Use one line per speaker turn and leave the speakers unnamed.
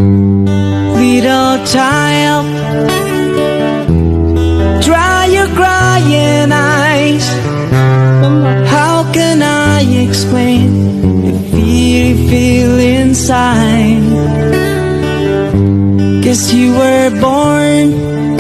Little child, dry your crying eyes. How can I explain the fear you feel inside? Guess you were born